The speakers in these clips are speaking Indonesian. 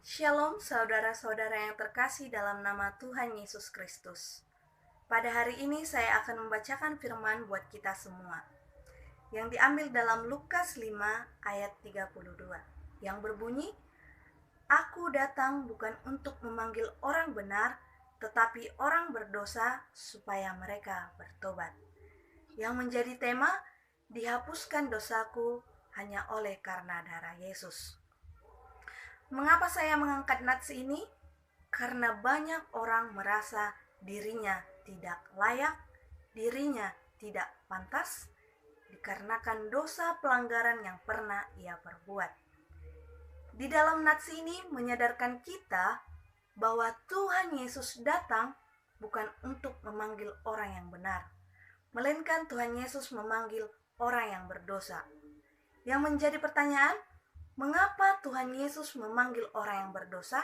Shalom saudara-saudara yang terkasih dalam nama Tuhan Yesus Kristus. Pada hari ini saya akan membacakan firman buat kita semua yang diambil dalam Lukas 5 ayat 32 yang berbunyi, "Aku datang bukan untuk memanggil orang benar, tetapi orang berdosa supaya mereka bertobat." Yang menjadi tema, dihapuskan dosaku hanya oleh karena darah Yesus. Mengapa saya mengangkat nats ini? Karena banyak orang merasa dirinya tidak layak, dirinya tidak pantas, dikarenakan dosa pelanggaran yang pernah ia perbuat. Di dalam nats ini menyadarkan kita bahwa Tuhan Yesus datang bukan untuk memanggil orang yang benar, melainkan Tuhan Yesus memanggil orang yang berdosa. Yang menjadi pertanyaan, mengapa Tuhan Yesus memanggil orang yang berdosa?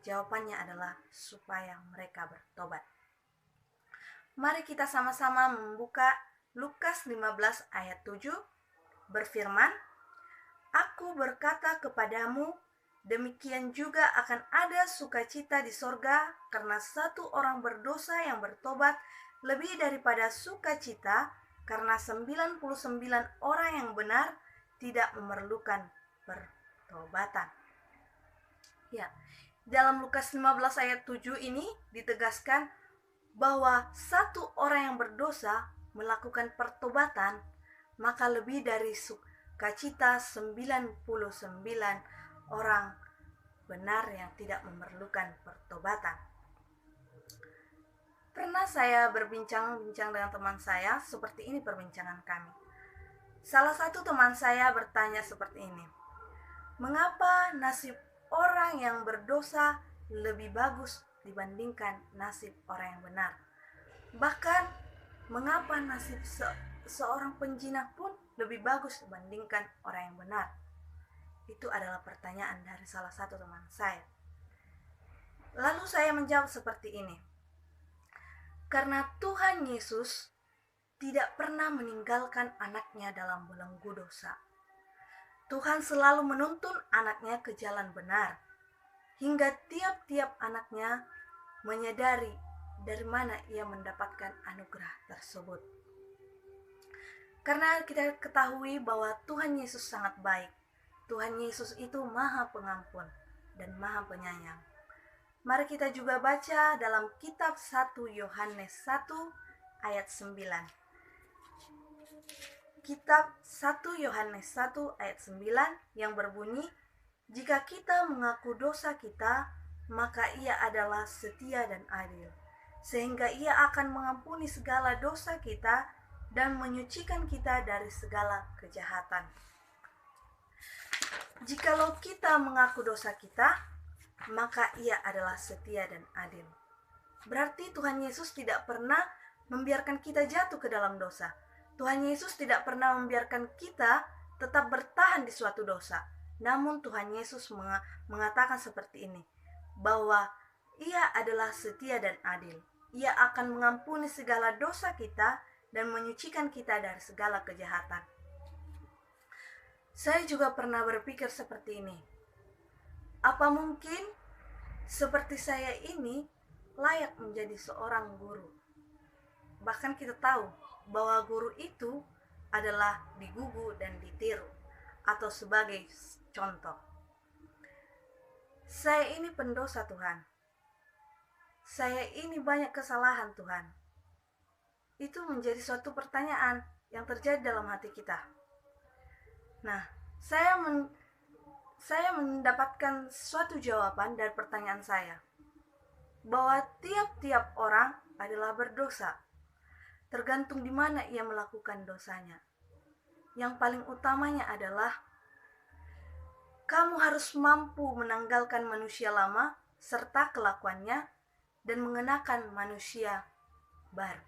Jawabannya adalah supaya mereka bertobat. Mari kita sama-sama membuka Lukas 15 ayat 7 berfirman, "Aku berkata kepadamu, demikian juga akan ada sukacita di sorga karena satu orang berdosa yang bertobat lebih daripada sukacita karena 99 orang yang benar tidak memerlukan pertobatan." Ya, dalam Lukas 15 ayat 7 ini ditegaskan bahwa satu orang yang berdosa melakukan pertobatan, maka lebih dari sukacita 99 orang benar yang tidak memerlukan pertobatan. Pernah saya berbincang-bincang dengan teman saya, seperti ini perbincangan kami. Salah satu teman saya bertanya seperti ini, mengapa nasib orang yang berdosa lebih bagus dibandingkan nasib orang yang benar? Bahkan, mengapa nasib seorang penjinah pun lebih bagus dibandingkan orang yang benar? Itu adalah pertanyaan dari salah satu teman saya. Lalu saya menjawab seperti ini, karena Tuhan Yesus tidak pernah meninggalkan anaknya dalam belenggu dosa. Tuhan selalu menuntun anaknya ke jalan benar, hingga tiap-tiap anaknya menyadari dari mana ia mendapatkan anugerah tersebut. Karena kita ketahui bahwa Tuhan Yesus sangat baik. Tuhan Yesus itu Maha Pengampun dan Maha Penyayang. Mari kita juga baca dalam kitab 1 Yohanes 1 ayat 9. Kitab 1 Yohanes 1 ayat 9 yang berbunyi, "Jika kita mengaku dosa kita, maka ia adalah setia dan adil, sehingga ia akan mengampuni segala dosa kita dan menyucikan kita dari segala kejahatan." Jikalau kita mengaku dosa kita, maka ia adalah setia dan adil. Berarti Tuhan Yesus tidak pernah membiarkan kita jatuh ke dalam dosa. Tuhan Yesus tidak pernah membiarkan kita tetap bertahan di suatu dosa. Namun Tuhan Yesus mengatakan seperti ini, bahwa ia adalah setia dan adil. Ia akan mengampuni segala dosa kita dan menyucikan kita dari segala kejahatan. Saya juga pernah berpikir seperti ini, apa mungkin seperti saya ini layak menjadi seorang guru? Bahkan kita tahu bahwa guru itu adalah digugu dan ditiru, atau sebagai contoh. Saya ini pendosa Tuhan. Saya ini banyak kesalahan Tuhan. Itu menjadi suatu pertanyaan yang terjadi dalam hati kita. Nah, saya mendapatkan suatu jawaban dari pertanyaan saya, bahwa tiap-tiap orang adalah berdosa, tergantung di mana ia melakukan dosanya. Yang paling utamanya adalah kamu harus mampu menanggalkan manusia lama serta kelakuannya dan mengenakan manusia baru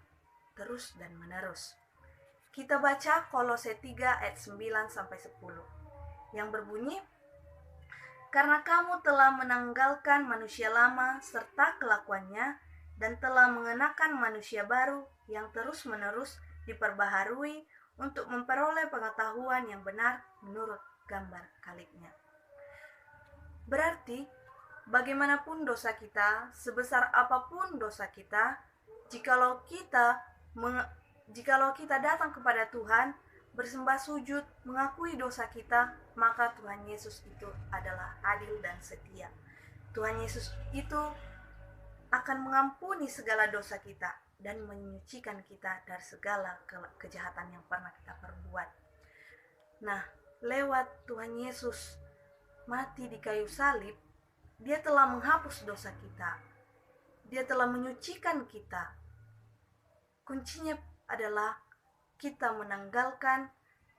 terus dan menerus. Kita baca Kolose 3 ayat 9 sampai 10 yang berbunyi, "Karena kamu telah menanggalkan manusia lama serta kelakuannya dan telah mengenakan manusia baru yang terus-menerus diperbaharui untuk memperoleh pengetahuan yang benar menurut gambar kaliknya." Berarti bagaimanapun dosa kita, sebesar apapun dosa kita, jikalau kita jikalau kita datang kepada Tuhan, bersembah sujud, mengakui dosa kita, maka Tuhan Yesus itu adalah adil dan setia. Tuhan Yesus itu akan mengampuni segala dosa kita dan menyucikan kita dari segala kejahatan yang pernah kita perbuat. Nah, lewat Tuhan Yesus mati di kayu salib, Dia telah menghapus dosa kita. Dia telah menyucikan kita. Kuncinya adalah kita menanggalkan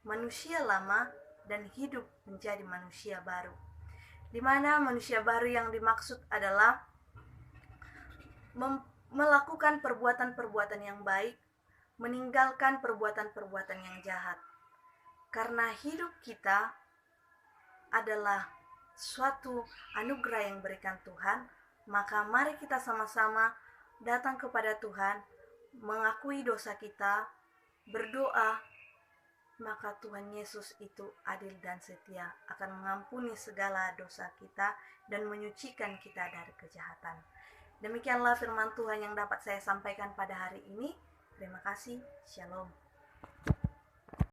manusia lama dan hidup menjadi manusia baru. Di mana manusia baru yang dimaksud adalah melakukan perbuatan-perbuatan yang baik, meninggalkan perbuatan-perbuatan yang jahat. Karena hidup kita adalah suatu anugerah yang berikan Tuhan, maka mari kita sama-sama datang kepada Tuhan, mengakui dosa kita, berdoa, maka Tuhan Yesus itu adil dan setia, akan mengampuni segala dosa kita dan menyucikan kita dari kejahatan. Demikianlah firman Tuhan yang dapat saya sampaikan pada hari ini. Terima kasih. Shalom.